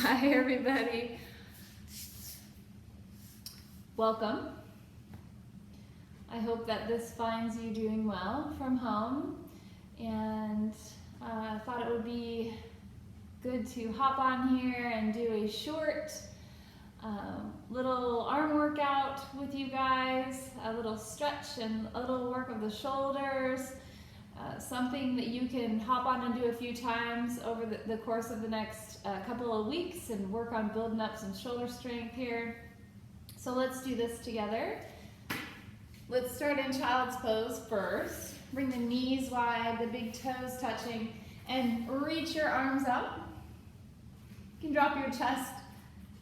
Hi everybody. Welcome. I hope that this finds you doing well from home, and I thought it would be good to hop on here and do a short little arm workout with you guys, a little stretch and a little work of the shoulders, something that you can hop on and do a few times over the course of the next couple of weeks and work on building up some shoulder strength here. So let's do this together. Let's start in child's pose first. Bring the knees wide, the big toes touching, and reach your arms up. You can drop your chest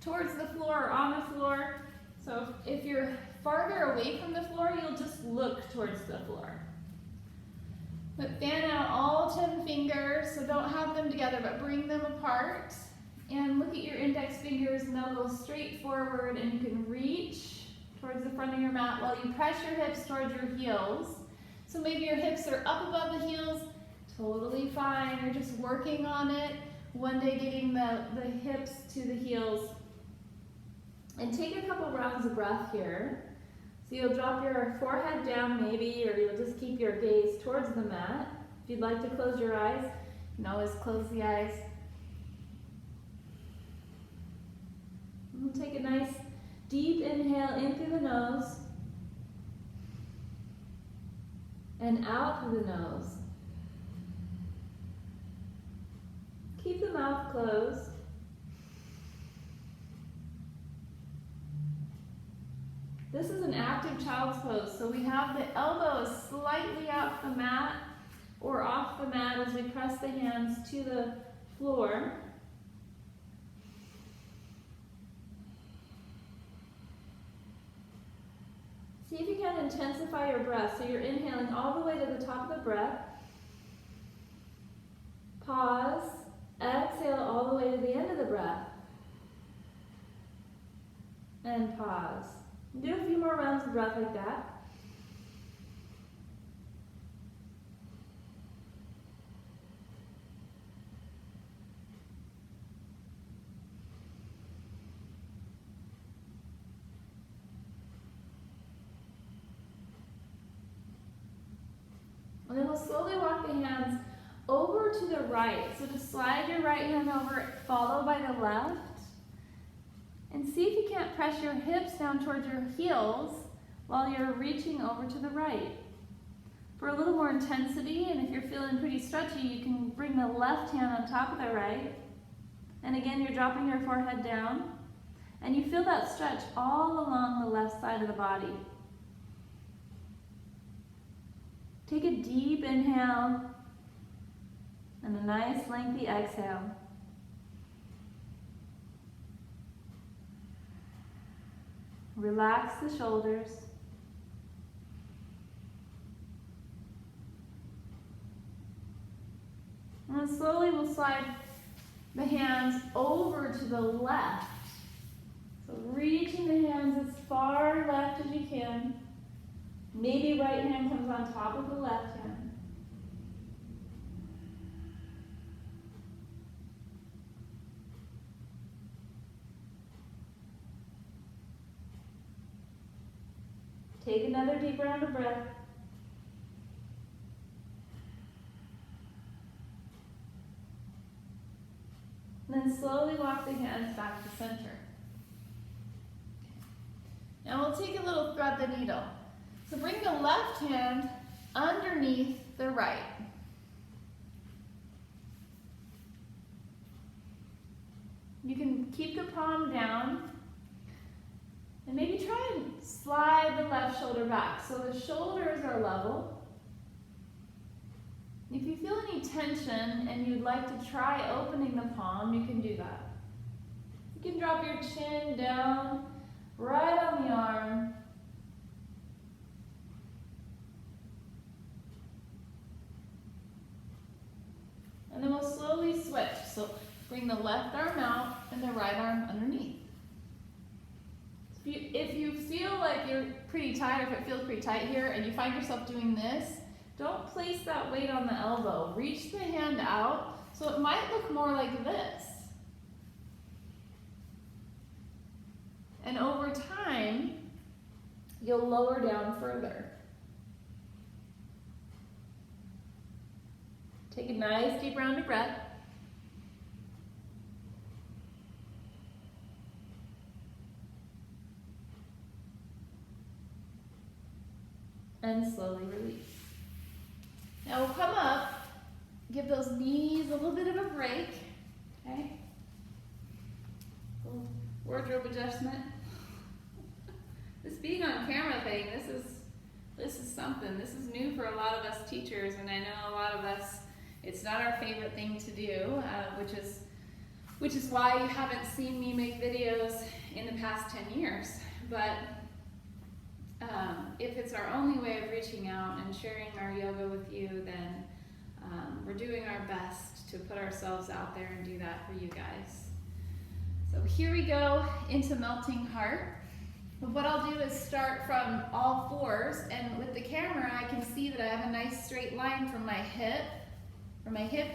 towards the floor or on the floor. So if you're farther away from the floor, you'll just look towards the floor. But fan out all 10 fingers, so don't have them together, but bring them apart. And look at your index fingers, and they'll go straight forward, and you can reach towards the front of your mat while you press your hips towards your heels. So maybe your hips are up above the heels, totally fine. You're just working on it. One day getting the hips to the heels. And take a couple rounds of breath here. So you'll drop your forehead down maybe, or you'll just keep your gaze towards the mat. If you'd like to close your eyes, you can always close the eyes. And take a nice deep inhale in through the nose and out through the nose. Keep the mouth closed. This is an active child's pose, so we have the elbows slightly off the mat or off the mat as we press the hands to the floor. See if you can intensify your breath, so you're inhaling all the way to the top of the breath. Pause, exhale all the way to the end of the breath. And pause. Do a few more rounds of breath like that. And then we'll slowly walk the hands over to the right. So just slide your right hand over, followed by the left. And see if you can't press your hips down towards your heels while you're reaching over to the right. For a little more intensity, and if you're feeling pretty stretchy, you can bring the left hand on top of the right. And again, you're dropping your forehead down. And you feel that stretch all along the left side of the body. Take a deep inhale and a nice lengthy exhale. Relax the shoulders. And then slowly we'll slide the hands over to the left. So reaching the hands as far left as you can. Maybe right hand comes on top of the left hand. Take another deep round of breath. And then slowly walk the hands back to center. Now we'll take a little thread the needle. So bring the left hand underneath the right. You can keep the palm down. And maybe try and slide the left shoulder back so the shoulders are level. If you feel any tension and you'd like to try opening the palm, you can do that. You can drop your chin down right on the arm. And then we'll slowly switch. So bring the left arm out and the right arm underneath. If you feel like you're pretty tight, or if it feels pretty tight here, and you find yourself doing this, don't place that weight on the elbow. Reach the hand out so it might look more like this. and over time, you'll lower down further. Take a nice deep round of breath. And slowly release. Now we'll come up, give those knees a little bit of a break, okay? Little wardrobe adjustment. This being on camera thing, this is something. This is new for a lot of us teachers, and I know a lot of us, it's not our favorite thing to do, which is why you haven't seen me make videos in the past 10 years. But if it's our only way of reaching out and sharing our yoga with you, then we're doing our best to put ourselves out there and do that for you guys. So here we go into melting heart. What I'll do is start from all fours, and with the camera I can see that I have a nice straight line from my hip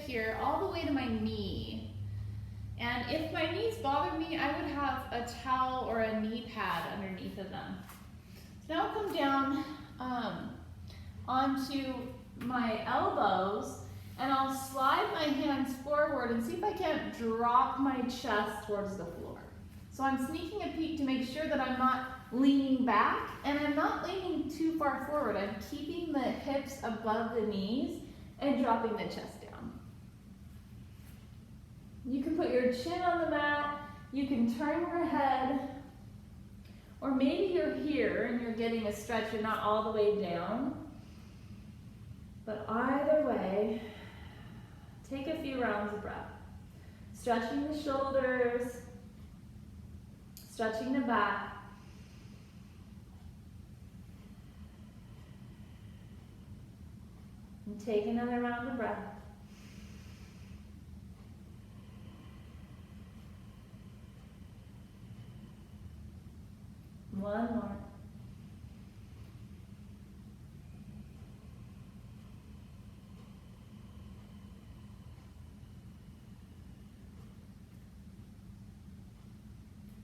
here all the way to my knee. And if my knees bother me, I would have a towel or a knee pad underneath of them. So now I'll come down onto my elbows, and I'll slide my hands forward and see if I can't drop my chest towards the floor. So I'm sneaking a peek to make sure that I'm not leaning back, and I'm not leaning too far forward. I'm keeping the hips above the knees and dropping the chest down. You can put your chin on the mat, you can turn your head, or maybe you're here and you're getting a stretch, you're not all the way down. But either way, take a few rounds of breath. Stretching the shoulders, stretching the back. And take another round of breath. One more.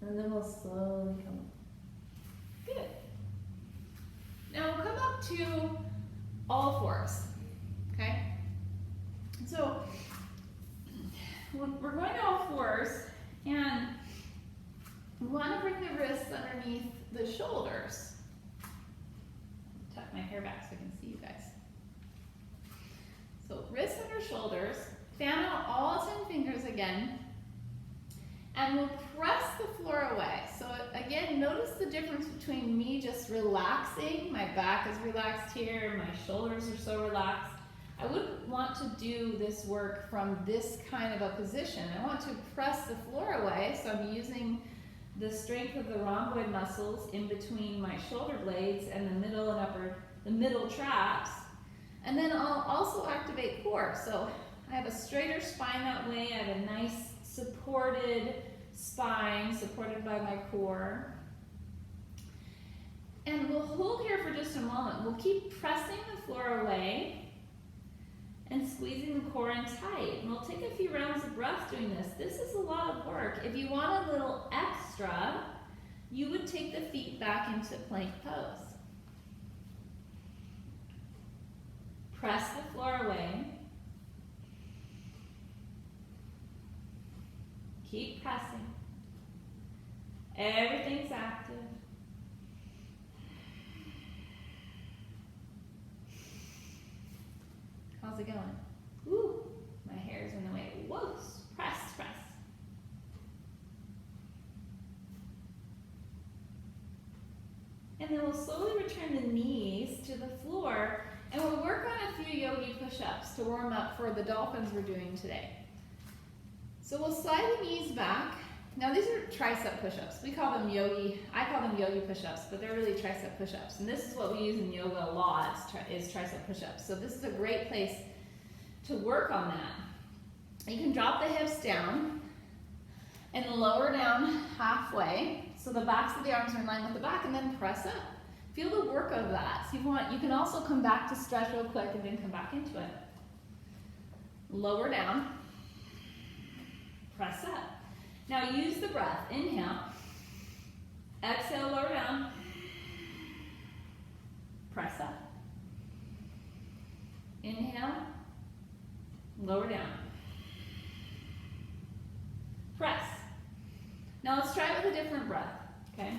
And then we'll slowly come up. Good. Now we'll come up to all fours. Okay? So we're going to all fours, and we want to bring the wrists underneath the shoulders. Tuck my hair back so I can see you guys. So wrists under shoulders, fan out all 10 fingers again, and we'll press the floor away. So again, notice the difference between me just relaxing, my back is relaxed here, my shoulders are so relaxed. I wouldn't want to do this work from this kind of a position. I want to press the floor away, so I'm using the strength of the rhomboid muscles in between my shoulder blades and the middle and the middle traps. And then I'll also activate core. So I have a straighter spine that way. I have a nice supported spine, supported by my core. And we'll hold here for just a moment. We'll keep pressing the floor away and squeezing the core in tight. And we'll take a few rounds of breath doing this. This is a lot of work. If you want a little extra, you would take the feet back into plank pose. Press the floor away. Keep pressing. Everything's active. How's it going? Woo, my hair's in the way. Whoa, press, press. And then we'll slowly return the knees to the floor, and we'll work on a few yogi push-ups to warm up for the dolphins we're doing today. So we'll slide the knees back. Now these are tricep push-ups. I call them yogi push-ups, but they're really tricep push-ups. And this is what we use in yoga a lot, is tricep push-ups. So this is a great place to work on that. You can drop the hips down and lower down halfway, so the backs of the arms are in line with the back, and then press up. Feel the work of that. So you can also come back to stretch real quick and then come back into it. Lower down, press up. Now use the breath. Inhale. Exhale, lower down. Press up. Inhale, lower down. Press. Now let's try it with a different breath, okay?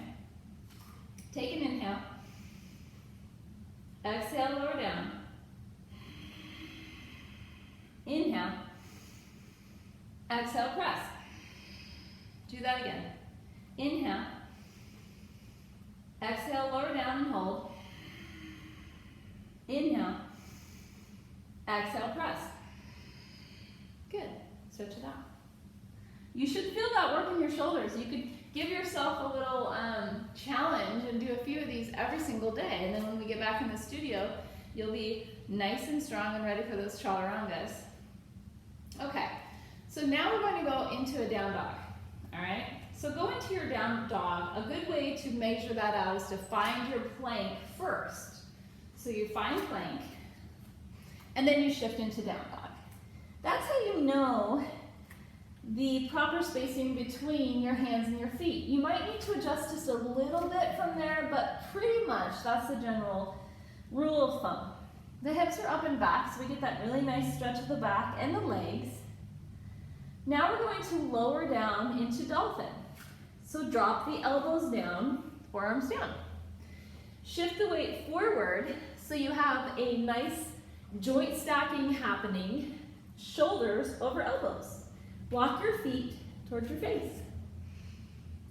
Take an inhale. Exhale, lower down. Inhale. Exhale, press. Do that again. Inhale. Exhale, lower down and hold. Inhale. Exhale, press. Good. Stretch it out. You should feel that work in your shoulders. You could give yourself a little challenge and do a few of these every single day. And then when we get back in the studio, you'll be nice and strong and ready for those chaturangas. Okay, so now we're going to go into a down dog. All right? So go into your down dog. A good way to measure that out is to find your plank first. So you find plank, and then you shift into down dog. That's how you know the proper spacing between your hands and your feet. You might need to adjust just a little bit from there, but pretty much that's the general rule of thumb. The hips are up and back, so we get that really nice stretch of the back and the legs. Now we're going to lower down into dolphin. So drop the elbows down, forearms down. Shift the weight forward so you have a nice joint stacking happening, shoulders over elbows. Walk your feet towards your face,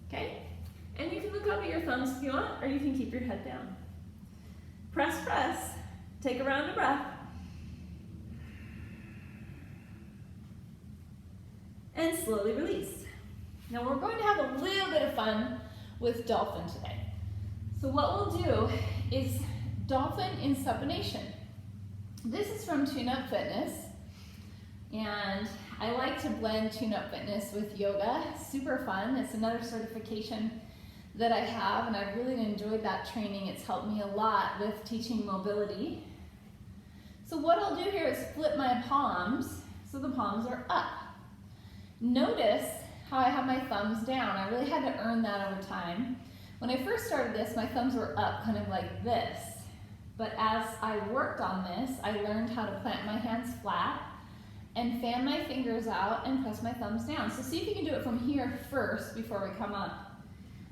okay? And you can look up at your thumbs if you want, or you can keep your head down. Press, press. Take a round of breath. And slowly release. Now we're going to have a little bit of fun with dolphin today. So what we'll do is dolphin in supination. This is from Tune Up Fitness. And I like to blend Tune Up Fitness with yoga. Super fun. It's another certification that I have, and I've really enjoyed that training. It's helped me a lot with teaching mobility. So what I'll do here is flip my palms so the palms are up. Notice how I have my thumbs down. I really had to earn that over time. When I first started this, my thumbs were up kind of like this. But as I worked on this, I learned how to plant my hands flat and fan my fingers out and press my thumbs down. So see if you can do it from here first before we come up.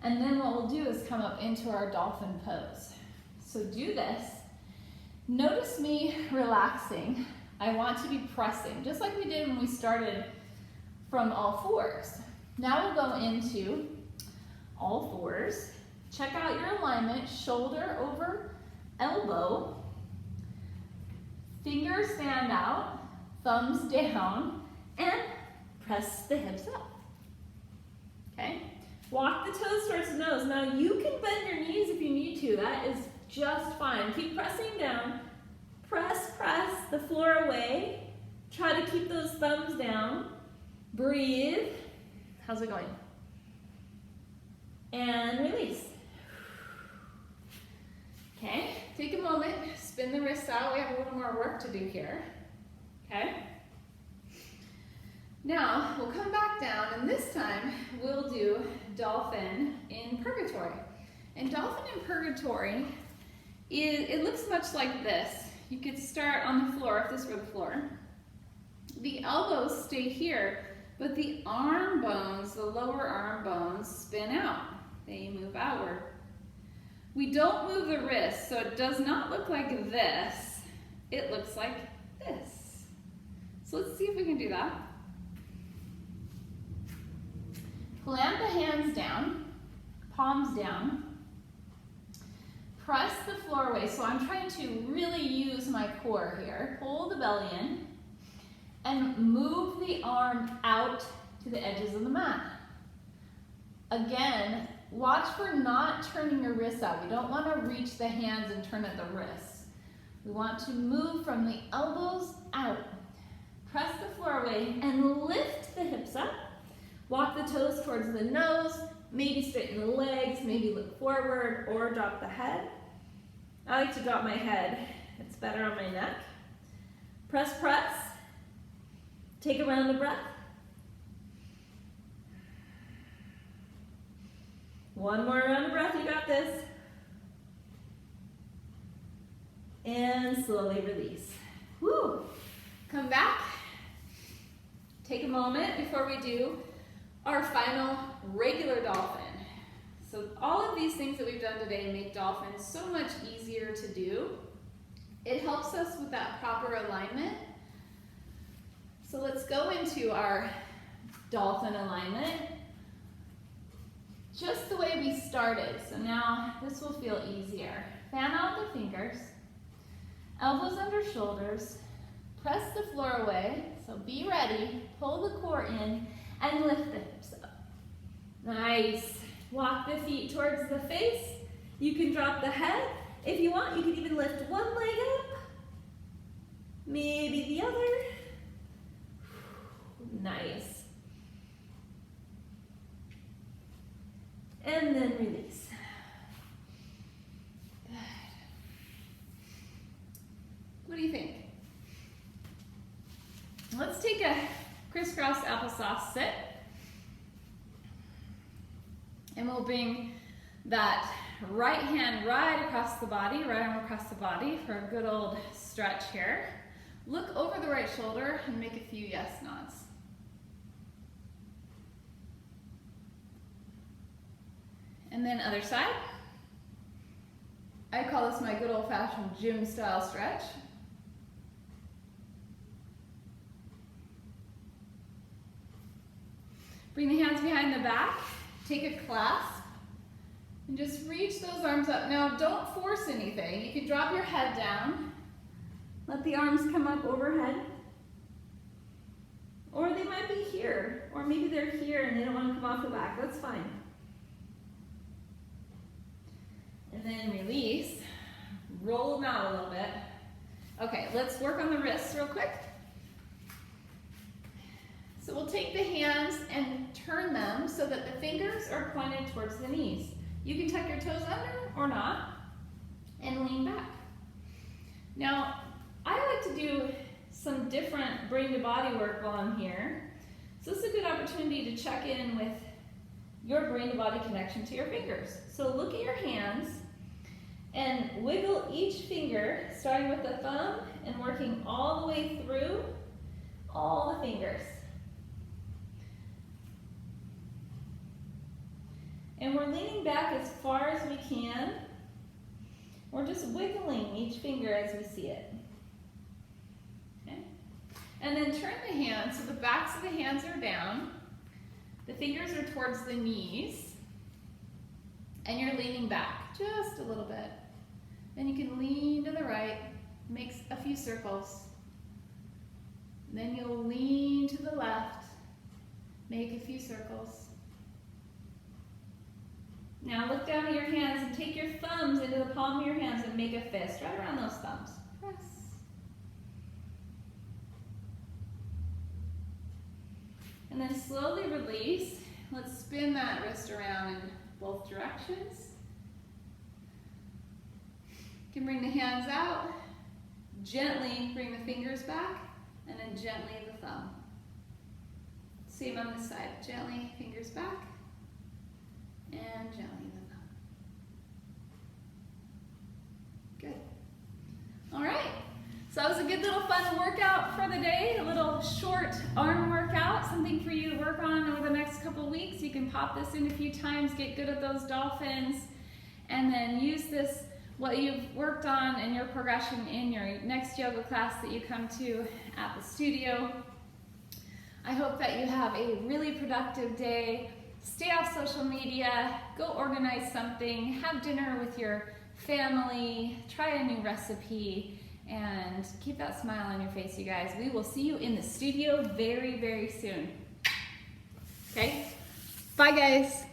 And then what we'll do is come up into our dolphin pose. So do this. Notice me relaxing. I want to be pressing, just like we did when we started from all fours. Now we'll go into all fours. Check out your alignment, shoulder over elbow, fingers fan out, thumbs down, and press the hips up, okay? Walk the toes towards the nose. Now you can bend your knees if you need to. That is just fine. Keep pressing down. Press, press the floor away. Try to keep those thumbs down. Breathe. How's it going? And release. Okay, take a moment, spin the wrists out. We have a little more work to do here. Okay? Now, we'll come back down, and this time we'll do dolphin in Purgatory. And dolphin in Purgatory, it looks much like this. You could start on the floor, if this were the floor. The elbows stay here, but the arm bones, the lower arm bones, spin out. They move outward. We don't move the wrist, so it does not look like this. It looks like this. So let's see if we can do that. Clamp the hands down, palms down. Press the floor away. So I'm trying to really use my core here. Pull the belly in and move the arm out to the edges of the mat. Again, watch for not turning your wrists out. We don't want to reach the hands and turn at the wrists. We want to move from the elbows out. Press the floor away and lift the hips up. Walk the toes towards the nose, maybe straighten the legs, maybe look forward or drop the head. I like to drop my head. It's better on my neck. Press, press. Take a round of breath. One more round of breath, you got this. And slowly release. Woo! Come back. Take a moment before we do our final regular dolphin. So all of these things that we've done today make dolphins so much easier to do. It helps us with that proper alignment. So let's go into our dolphin alignment just the way we started. So now this will feel easier. Fan out the fingers, elbows under shoulders, press the floor away. So be ready, pull the core in and lift the hips up. Nice. Walk the feet towards the face. You can drop the head. If you want, you can even lift one leg up, maybe the other. Nice. And then release. Good. What do you think? Let's take a crisscross applesauce sit. And we'll bring that right hand right across the body, right arm across the body for a good old stretch here. Look over the right shoulder and make a few yes nods. And then other side. I call this my good old-fashioned gym style stretch. Bring the hands behind the back. Take a clasp and just reach those arms up. Now don't force anything. You can drop your head down. Let the arms come up overhead. Or they might be here. Or maybe they're here and they don't want to come off the back. That's fine. And then release. Roll them out a little bit. Okay, let's work on the wrists real quick. So we'll take the hands and turn them so that the fingers are pointed towards the knees. You can tuck your toes under or not and lean back. Now, I like to do some different brain to body work while I'm here. So this is a good opportunity to check in with your brain to body connection to your fingers. So look at your hands and wiggle each finger, starting with the thumb and working all the way through all the fingers. And we're leaning back as far as we can. We're just wiggling each finger as we see it. Okay? And then turn the hands so the backs of the hands are down. The fingers are towards the knees. And you're leaning back just a little bit. Then you can lean to the right, make a few circles. Then you'll lean to the left, make a few circles. Now look down at your hands and take your thumbs into the palm of your hands and make a fist right around those thumbs. Press. And then slowly release. Let's spin that wrist around in both directions. You can bring the hands out, gently bring the fingers back, and then gently the thumb. Same on this side. Gently, fingers back. And gently the thumb. Good. All right. So that was a good little fun workout for the day. A little short arm workout, something for you to work on over the next couple weeks. You can pop this in a few times, get good at those dolphins, and then use this, what you've worked on in your progression in your next yoga class that you come to at the studio. I hope that you have a really productive day. Stay off social media, go organize something, have dinner with your family, try a new recipe, and keep that smile on your face, you guys. We will see you in the studio very, very soon. Okay? Bye, guys.